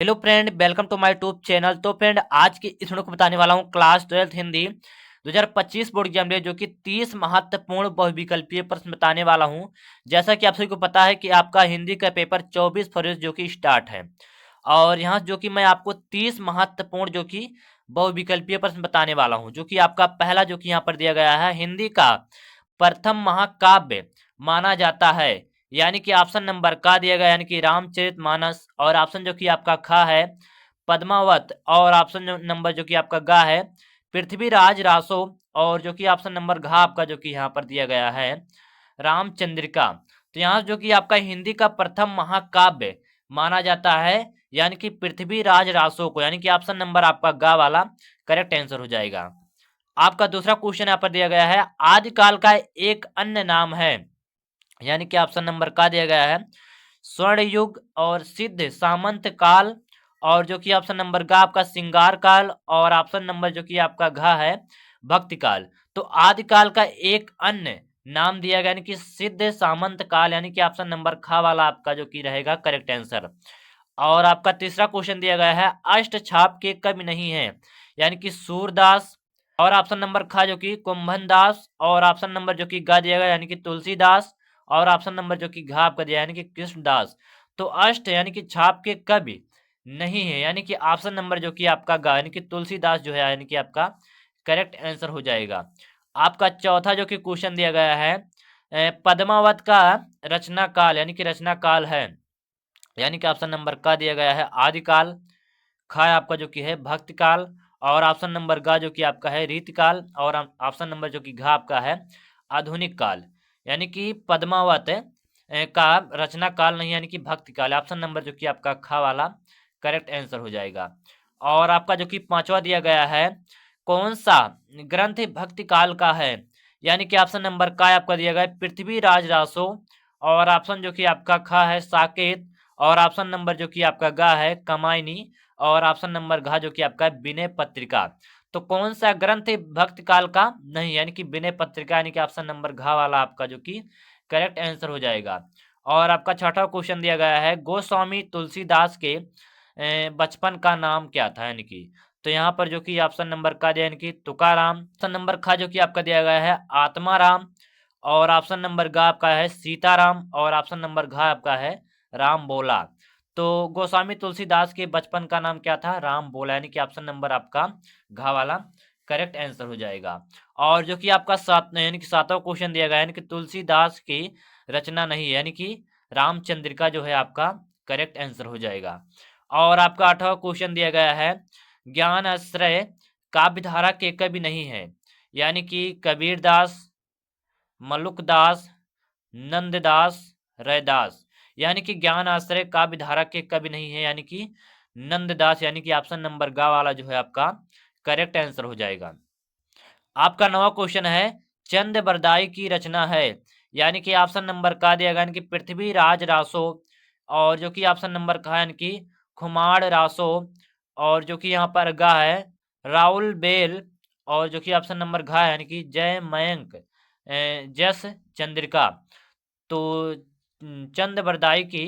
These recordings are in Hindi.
Hello friend, welcome to my YouTube channel. तो फ्रेंड, आज की इस वीडियो को बताने वाला हूँ class 12th Hindi 2025 board exam में जो कि 30 महत्वपूर्ण बहुविकल्पीय प्रश्न बताने वाला हूँ। जैसा कि आप सभी को पता है कि आपका हिंदी का पेपर 24 फरवरी जो कि स्टार्ट है, और यहाँ जो कि मैं आपको 30 महत्वपूर्ण जो कि बहुविकल्पीय प्रश्न बताने वाला हूँ। जो कि आपका पहला जो कि यहाँ पर दिया गया है, हिंदी का प्रथम महाकाव्य माना जाता है, यानी कि ऑप्शन नंबर का दिया गया, यानी कि रामचरितमानस। और ऑप्शन जो कि आपका खा है पद्मावत, और ऑप्शन नंबर जो कि आपका गा है पृथ्वीराज रासो। और जो कि ऑप्शन नंबर घा आपका जो कि यहाँ पर दिया गया है रामचंद्रिका। तो यहाँ जो कि आपका हिंदी का प्रथम महाकाव्य माना जाता है, यानी कि पृथ्वीराज रासो को, यानी कि ऑप्शन नंबर आपका गा वाला करेक्ट आंसर हो जाएगा। आपका दूसरा क्वेश्चन यहाँ पर दिया गया है, आदिकाल का एक अन्य नाम है, यानी कि ऑप्शन नंबर का दिया गया है स्वर्ण युग और सिद्ध सामंत काल। और जो कि ऑप्शन नंबर गा आपका सिंगार काल। और ऑप्शन नंबर जो कि आपका घा है भक्ति काल। तो आदिकाल का एक अन्य नाम दिया गया, यानी कि सिद्ध सामंत काल, यानी कि ऑप्शन नंबर खा वाला आपका जो कि रहेगा करेक्ट आंसर। और आपका तीसरा क्वेश्चन दिया गया है, अष्ट छाप के कवि नहीं है, यानी कि सूरदास। और ऑप्शन नंबर खा जो कि कुंभन दास। और ऑप्शन नंबर जो कि गा दिया गया, यानी कि तुलसीदास। और ऑप्शन नंबर जो कि घा आपका दिया, यानी कि कृष्णदास। तो अष्ट यानी कि छाप के कवि नहीं है, यानी कि ऑप्शन नंबर जो कि आपका गा, यानी कि तुलसीदास जो है, यानी कि आपका करेक्ट आंसर हो जाएगा। आपका चौथा जो कि क्वेश्चन दिया गया है, पद्मावत का रचना काल, यानी कि रचना काल है, यानी कि ऑप्शन नंबर का दिया गया है आदिकाल। खा आपका जो कि है भक्ति काल। और ऑप्शन नंबर गा जो कि आपका है रीतिकाल। और ऑप्शन नंबर जो कि घा आपका है आधुनिक काल। यानी कि पद्मावत का रचना काल नहीं, यानी कि भक्ति काल। ऑप्शन नंबर जो कि आपका खा वाला करेक्ट आंसर हो जाएगा। और आपका जो कि पांचवा दिया गया है, कौन सा ग्रंथ भक्ति काल का है, यानी कि ऑप्शन नंबर का आपका दिया गया है पृथ्वीराज रासो। और ऑप्शन जो कि आपका खा है साकेत। और ऑप्शन नंबर जो कि आपका गा है कमायनी। और ऑप्शन नंबर घा जो कि आपका है विनय पत्रिका। तो कौन सा ग्रंथ भक्त काल का नहीं, यानी कि विनय पत्रिका, यानी कि ऑप्शन नंबर घा वाला आपका जो कि करेक्ट आंसर हो जाएगा। और आपका छठा क्वेश्चन दिया गया है, गोस्वामी तुलसीदास के बचपन का नाम क्या था, यानी कि तो यहाँ पर जो कि ऑप्शन नंबर का दिया, यानी कि तुकाराम। ऑप्शन नंबर खा जो कि आपका दिया गया है आत्माराम। और ऑप्शन नंबर गा आपका है सीताराम। और ऑप्शन नंबर घा आपका है राम बोला। तो गोस्वामी तुलसीदास के बचपन का नाम क्या था, राम बोला, यानी कि ऑप्शन नंबर आपका घा वाला करेक्ट आंसर हो जाएगा। और जो कि आपका सात यानी कि सातवां क्वेश्चन दिया गया है, यानी कि तुलसीदास की रचना नहीं है, यानी कि रामचंद्रिका जो है आपका करेक्ट आंसर हो जाएगा। और आपका आठवां क्वेश्चन दिया गया है, ज्ञान आश्रय काव्यधारा के कवि नहीं है, यानी कि कबीरदास, मलुकदास, नंददास, रैदास। यानी कि ज्ञान आश्रय काव्यधारा के कवि नहीं है, यानी कि नंददास, यानी कि ऑप्शन नंबर गा वाला जो है आपका करेक्ट आंसर हो जाएगा। आपका नवा क्वेश्चन है, चंद बरदाई की रचना है, यानी कि ऑप्शन नंबर का दिया गया, यानी कि पृथ्वीराज रासो। और जो कि ऑप्शन नंबर का है, यानी कि खुमार रासो। और जो कि यहाँ पर गा है राउल बेल। और जो कि ऑप्शन नंबर घा है, यानी कि जय मयंक जस चंद्रिका। तो चंद बरदाई की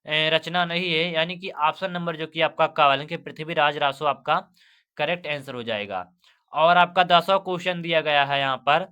रचना नहीं है, यानी कि ऑप्शन नंबर जो कि आपका का वाला कि पृथ्वीराज रासो आपका करेक्ट आंसर हो जाएगा। और आपका 10वां क्वेश्चन दिया गया है यहाँ पर,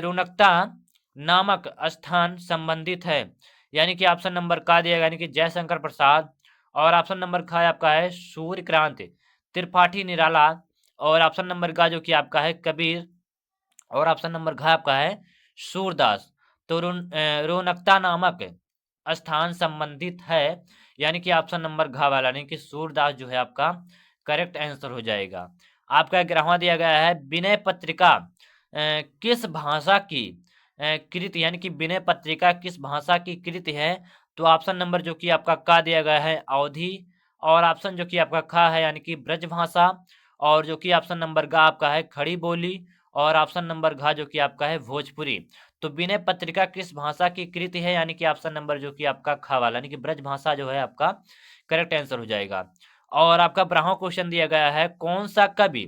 रुनकता नामक स्थान संबंधित है, यानी कि ऑप्शन नंबर का दिया गया, यानी कि जयशंकर प्रसाद। और ऑप्शन नंबर खा आपका है सूर्यक्रांत त्रिपाठी निराला। और ऑप्शन नंबर का जो कि आपका है कबीर। और ऑप्शन नंबर घ आपका है सूरदास। तो रोनकता नामक स्थान संबंधित है, यानी कि ऑप्शन नंबर घ वाला, नहीं कि सूरदास जो है आपका करेक्ट आंसर हो जाएगा। आपका 11वां दिया गया है, विनय पत्रिका किस भाषा की कृति, यानी कि विनय पत्रिका किस भाषा की कृति है। तो ऑप्शन नंबर जो कि आपका का दिया गया है अवधी। और ऑप्शन जो कि आपका खा है, यानी कि ब्रज भाषा। और जो कि ऑप्शन नंबर गा आपका है खड़ी बोली। और ऑप्शन नंबर घा जो कि आपका है भोजपुरी। तो विनय पत्रिका किस भाषा की कृति है, यानी कि ऑप्शन नंबर जो कि आपका खा वाला, यानी कि ब्रज भाषा जो है आपका करेक्ट आंसर हो जाएगा। और आपका 12वां क्वेश्चन दिया गया है, कौन सा कवि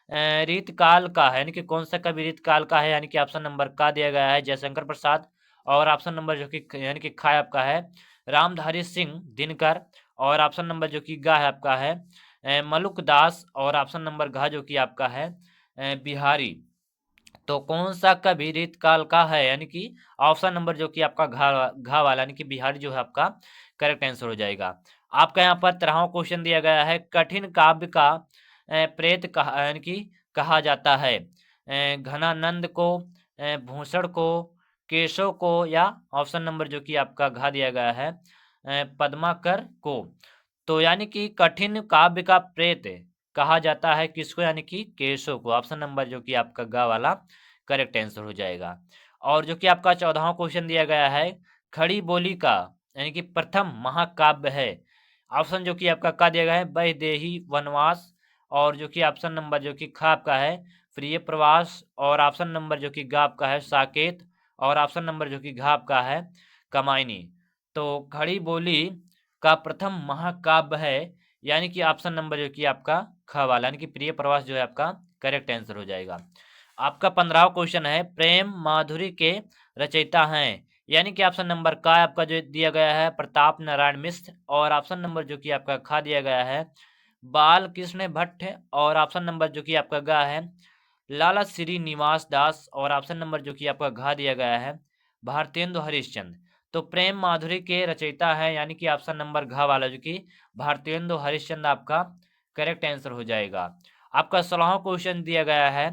रीतकाल का है, यानी कि कौन सा कवि रीतकाल का है, यानी कि ऑप्शन नंबर का दिया गया है जयशंकर प्रसाद। और ऑप्शन नंबर जो कि यानी कि खा आपका है रामधारी सिंह दिनकर। और ऑप्शन नंबर जो कि गा है आपका है मलुक दास, और ऑप्शन नंबर घा जो कि आपका है बिहारी। तो कौन सा कवि रीत काल का है, यानी कि ऑप्शन नंबर जो कि आपका घा घा वाला यानी कि बिहारी जो है आपका करेक्ट आंसर हो जाएगा। आपका यहाँ पर 13वां क्वेश्चन दिया गया है, कठिन काव्य का प्रेत कहा यानी कि कहा जाता है घनानंद को, भूषण को, केशव को, या ऑप्शन नंबर जो कि आपका घा दिया गया है पद्माकर को। तो यानी कि कठिन काव्य का प्रेत कहा जाता है किसको, यानी कि केशव को। ऑप्शन नंबर जो कि आपका गा वाला करेक्ट आंसर हो जाएगा। और जो कि आपका 14वां क्वेश्चन दिया गया है, खड़ी बोली का यानी कि प्रथम महाकाव्य है। ऑप्शन जो कि आपका का दिया गया है वैदेही वनवास, और जो कि ऑप्शन नंबर जो कि खा आपका है प्रिय प्रवास, और ऑप्शन नंबर जो कि गा आपका है साकेत, और ऑप्शन नंबर जो कि घा आपका है कमायनी। तो खड़ी बोली का प्रथम महाकाव्य है, यानी कि ऑप्शन नंबर जो कि आपका ख वाला यानी कि प्रिय प्रवास जो है आपका करेक्ट आंसर हो जाएगा। आपका 15वां क्वेश्चन है, प्रेम माधुरी के रचयिता हैं, यानी कि ऑप्शन नंबर का आपका जो दिया गया है प्रताप नारायण मिश्र, और ऑप्शन नंबर जो कि आपका खा दिया गया है बाल कृष्ण भट्ट, और ऑप्शन नंबर जो कि आपका गा है लाला श्रीनिवास दास, और ऑप्शन नंबर जो कि आपका घा दिया गया है भारतेंदु हरिश्चंद्र। तो प्रेम माधुरी के रचयिता है यानी कि ऑप्शन नंबर घ वाला जो कि भारतेंदु हरिश्चंद्र आपका करेक्ट आंसर हो जाएगा। आपका 16वां क्वेश्चन दिया गया है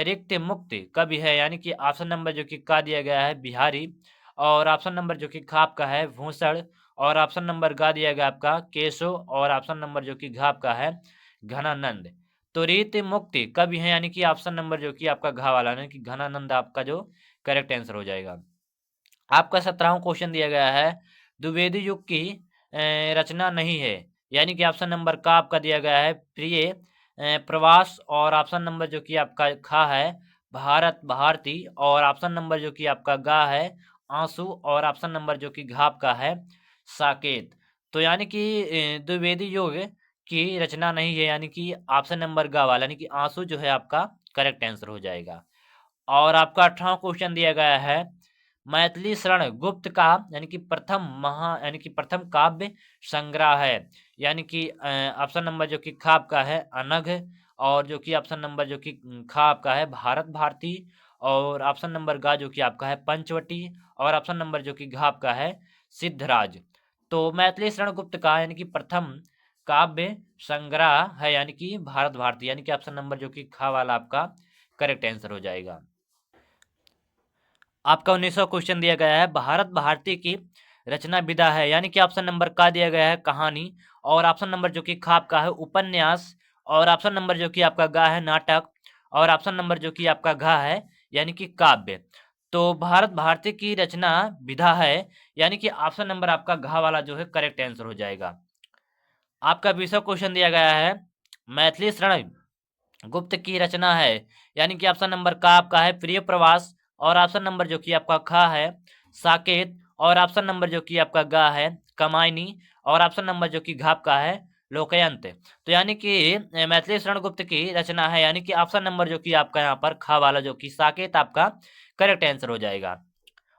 रिक्त मुक्त कवि है, यानी कि ऑप्शन नंबर जो कि का दिया गया है बिहारी, और ऑप्शन नंबर जो कि खा आपका है भूषण, और ऑप्शन नंबर गा दिया गया आपका केशव, और ऑप्शन नंबर जो कि घा आपका है घनानंद। तो रीत मुक्ति कवि है यानी कि ऑप्शन नंबर जो कि आपका घा वाला यानी कि घनानंद आपका जो करेक्ट आंसर हो जाएगा। आपका 17वां क्वेश्चन दिया गया है द्विवेदी युग की रचना नहीं है, यानी कि ऑप्शन नंबर का आपका दिया गया है प्रिय प्रवास, और ऑप्शन नंबर जो कि आपका खा है भारत भारती, और ऑप्शन नंबर जो कि आपका गा है आंसू, और ऑप्शन नंबर जो कि घा आपका है साकेत। तो यानी कि द्विवेदी युग की रचना नहीं है, यानी कि ऑप्शन नंबर गा वाला यानी कि आंसू जो है आपका करेक्ट आंसर हो जाएगा। और आपका 18वां क्वेश्चन दिया गया है मैथिली शरण गुप्त का यानी कि प्रथम महा यानी कि प्रथम काव्य संग्रह है, यानी कि ऑप्शन नंबर जो कि खा आपका है अनघ, और जो कि ऑप्शन नंबर जो कि खा आपका है भारत भारती, और ऑप्शन नंबर गा जो कि आपका है पंचवटी, और ऑप्शन नंबर जो कि घा आपका है सिद्धराज। तो मैथिली शरण गुप्त का यानी कि प्रथम काव्य संग्रह है यानी कि भारत भारती, यानी कि ऑप्शन नंबर जो कि खा वाला आपका करेक्ट आंसर हो जाएगा। आपका 19वां क्वेश्चन दिया गया है भारत भारती की रचना विधा है, यानी कि ऑप्शन नंबर का दिया गया है कहानी, और ऑप्शन नंबर जो कि खा आपका है उपन्यास, और ऑप्शन नंबर जो कि आपका गा है नाटक, और ऑप्शन नंबर जो कि आपका घा है यानी कि काव्य। तो भारत भारती की रचना विधा है, यानी कि ऑप्शन नंबर आपका घा वाला जो है करेक्ट आंसर हो जाएगा। आपका 20वां क्वेश्चन दिया गया है मैथिली शरण गुप्त की रचना है, यानी कि ऑप्शन नंबर का आपका है प्रिय प्रवास, और ऑप्शन नंबर जो कि आपका खा है साकेत, और ऑप्शन नंबर जो कि आपका गा है कमायनी, और ऑप्शन नंबर जो कि घाप का है लोकयंत। तो यानी कि मैथिली शरण गुप्त की रचना है, यानी कि ऑप्शन नंबर जो कि आपका यहाँ पर खा वाला जो कि साकेत आपका करेक्ट आंसर हो जाएगा।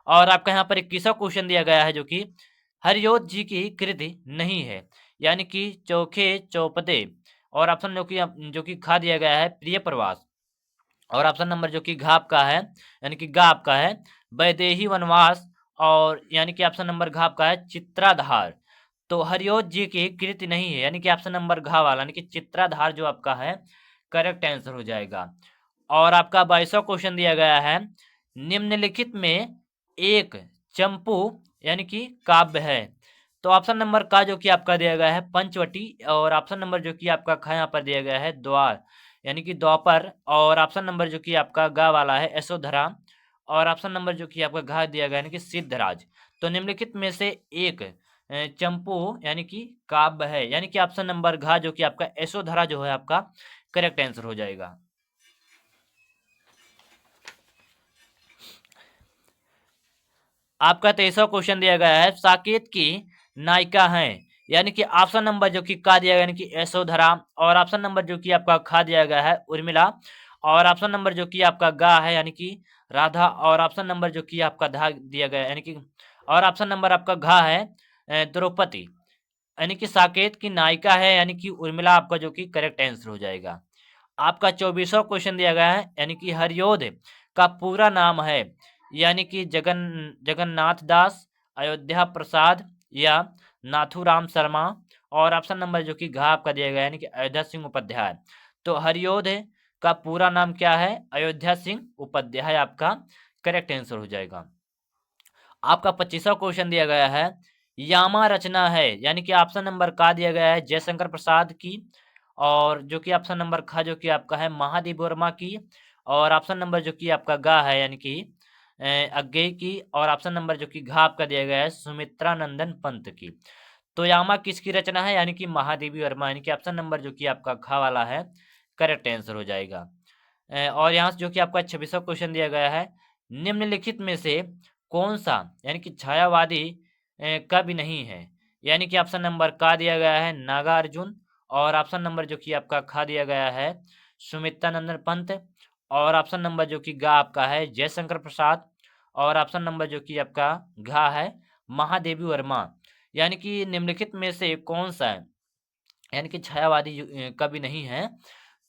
और आपका यहाँ पर 21वां क्वेश्चन दिया गया है जो कि हरियोध जी की कृति नहीं है, यानी कि चौखे चौपदे, और ऑप्शन जो कि खा दिया गया है प्रिय प्रवास, और ऑप्शन नंबर जो कि घा आपका है यानी कि गा आपका है वैदेही वनवास, और यानी कि ऑप्शन नंबर घा आपका है चित्राधार। तो हरियोध जी की कृति नहीं है, यानी कि ऑप्शन नंबर घा वाला यानी कि चित्राधार जो आपका है करेक्ट आंसर हो जाएगा। और आपका 22वां क्वेश्चन दिया गया है निम्नलिखित में एक चंपू यानी कि काव्य है। तो ऑप्शन नंबर का जो कि आपका दिया गया है पंचवटी, और ऑप्शन नंबर जो कि आपका खा यहाँ पर दिया गया है द्वार यानी कि द्वापर, और ऑप्शन नंबर जो कि आपका गा वाला है यशोधरा, और ऑप्शन नंबर जो कि आपका घा दिया गया यानी कि सिद्धराज। तो निम्नलिखित में से एक चंपू यानी कि काव्य है, यानी कि ऑप्शन नंबर घा जो कि आपका यशोधरा जो है आपका करेक्ट आंसर हो जाएगा। आपका 23वां क्वेश्चन दिया गया है साकेत की नायिका हैं, यानी कि ऑप्शन नंबर जो कि का दिया गया यानी कि यशोधरा, और ऑप्शन नंबर जो कि आपका खा दिया गया है उर्मिला, और ऑप्शन नंबर जो कि आपका गा है यानी कि राधा, और ऑप्शन नंबर जो कि आपका धा दिया गया यानी कि, और ऑप्शन नंबर आपका घा है द्रौपदी। यानी कि साकेत की नायिका है यानी कि उर्मिला आपका जो कि करेक्ट आंसर हो जाएगा। आपका 24वां क्वेश्चन दिया गया है यानी कि हरियोध का पूरा नाम है यानी कि जगन्नाथ दास, अयोध्या प्रसाद या नाथूराम शर्मा। और ऑप्शन नंबर जो कि घ आपका दिया गया है यानी कि अयोध्या सिंह उपाध्याय। तो हरियोध का पूरा नाम क्या है? अयोध्या सिंह उपाध्याय आपका करेक्ट आंसर हो जाएगा। आपका 25वां क्वेश्चन दिया गया है यामा रचना है यानी कि ऑप्शन नंबर का दिया गया है जयशंकर प्रसाद की, और जो कि ऑप्शन नंबर ख जो कि आपका है महादेव वर्मा की, और ऑप्शन नंबर जो कि आपका गा है यानी कि अज्ञेय की, और ऑप्शन नंबर जो कि घा आपका दिया गया है सुमित्रा नंदन पंत की। तो यामा किसकी रचना है? यानी कि महादेवी वर्मा, यानी कि ऑप्शन नंबर जो कि आपका खा वाला है करेक्ट आंसर हो जाएगा। और यहाँ से जो कि आपका 26वां क्वेश्चन दिया गया है निम्नलिखित में से कौन सा यानी कि छायावादी कवि नहीं है? यानी कि ऑप्शन नंबर का दिया गया है नागार्जुन, और ऑप्शन नंबर जो कि आपका खा दिया गया है सुमित्रा नंदन पंत, और ऑप्शन नंबर जो कि गा आपका है जयशंकर प्रसाद, और ऑप्शन नंबर जो कि आपका घा है महादेवी वर्मा। यानी कि निम्नलिखित में से कौन सा है यानी कि छायावादी कवि नहीं है?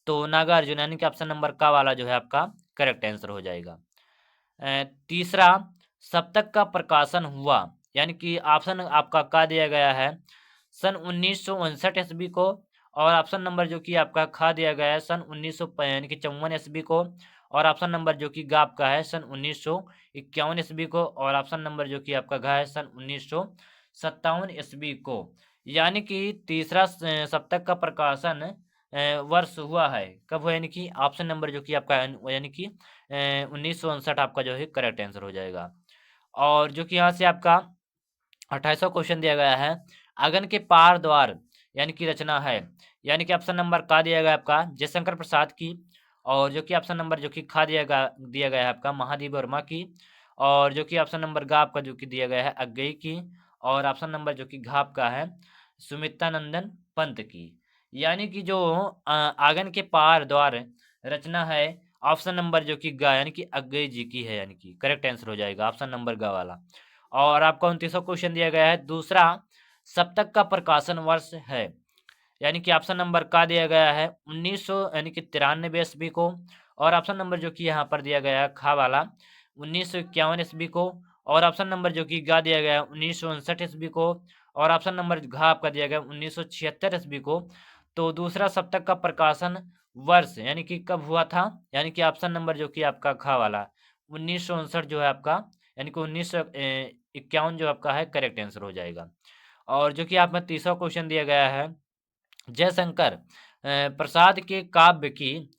तो नागार्जुन यानी कि ऑप्शन नंबर का वाला जो है आपका करेक्ट आंसर हो जाएगा। तीसरा, सप्तक का प्रकाशन हुआ यानी कि ऑप्शन आपका का दिया गया है सन 1959 ईस्वी को, और ऑप्शन नंबर जो कि आपका खा दिया गया है सन 1900 यानी कि 54 ईस्वी को, और ऑप्शन नंबर जो कि गा आपका है सन 1951 ईस्वी को, और ऑप्शन नंबर जो कि आपका घा है सन 1957 ईस्वी को। यानी कि तीसरा सप्तक का प्रकाशन वर्ष हुआ है कब हुआ? यानी कि ऑप्शन नंबर जो कि आपका यानी कि 1959 आपका जो है करेक्ट आंसर हो जाएगा। और जो कि यहाँ से आपका 28वां क्वेश्चन दिया गया है अगन के पार द्वार यानी कि रचना है, यानी कि ऑप्शन नंबर का दिया गया आपका जयशंकर प्रसाद की, और जो कि ऑप्शन नंबर जो कि खा दिया गया है आपका महादेव वर्मा की, और जो कि ऑप्शन नंबर गा आपका जो कि दिया गया है अज्ञेय की, और ऑप्शन नंबर जो कि घा आपका है सुमित्तानंदन पंत की। यानी कि जो आंगन के पार द्वार रचना है ऑप्शन नंबर जो कि गा यानी कि अज्ञेय जी की है, यानी कि करेक्ट आंसर हो जाएगा ऑप्शन नंबर गा वाला। और आपका 29वां क्वेश्चन दिया गया है दूसरा सप्तक का प्रकाशन वर्ष है, यानी कि ऑप्शन नंबर का दिया गया है 1900 यानी कि 93 ईस्वी को, और ऑप्शन नंबर जो कि यहाँ पर दिया गया है खा वाला 1951 ईस्वी को, और ऑप्शन नंबर जो कि गा दिया गया है 1959 ईस्वी को, और ऑप्शन नंबर घा आपका दिया गया 1976 ईस्वी को। तो दूसरा सप्तक का प्रकाशन वर्ष यानी कि कब हुआ था? यानी कि ऑप्शन नंबर जो कि आपका खा वाला 1959 जो है आपका, यानी कि 1951 जो आपका है करेक्ट आंसर हो जाएगा। और जो कि आप में तीसरा क्वेश्चन दिया गया है जयशंकर प्रसाद के काव्य की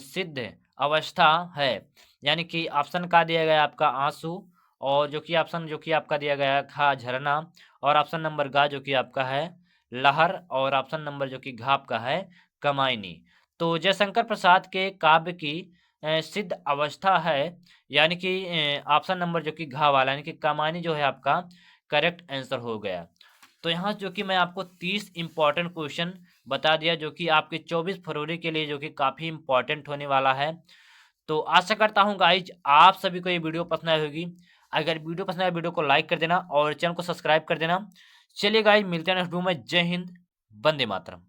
सिद्ध अवस्था है, यानी कि ऑप्शन का दिया गया आपका आंसू, और जो कि ऑप्शन जो कि आपका दिया गया है खा झरना, और ऑप्शन नंबर गा जो कि आपका है लहर, और ऑप्शन नंबर जो कि घा आपका है कमायनी। तो जयशंकर प्रसाद के काव्य की सिद्ध अवस्था है, यानी कि ऑप्शन नंबर जो कि घा वाला यानी कि कमायनी जो है आपका करेक्ट आंसर हो गया। तो यहाँ जो कि मैं आपको 30 इंपॉर्टेंट क्वेश्चन बता दिया जो कि आपके 24 फरवरी के लिए जो कि काफ़ी इंपॉर्टेंट होने वाला है। तो आशा करता हूँ गाइज आप सभी को ये वीडियो पसंद आई होगी। अगर वीडियो पसंद आए वीडियो को लाइक कर देना और चैनल को सब्सक्राइब कर देना। चलिए गाइज मिलते हैं नेक्स्ट वीडियो में। जय हिंद, वंदे मातरम।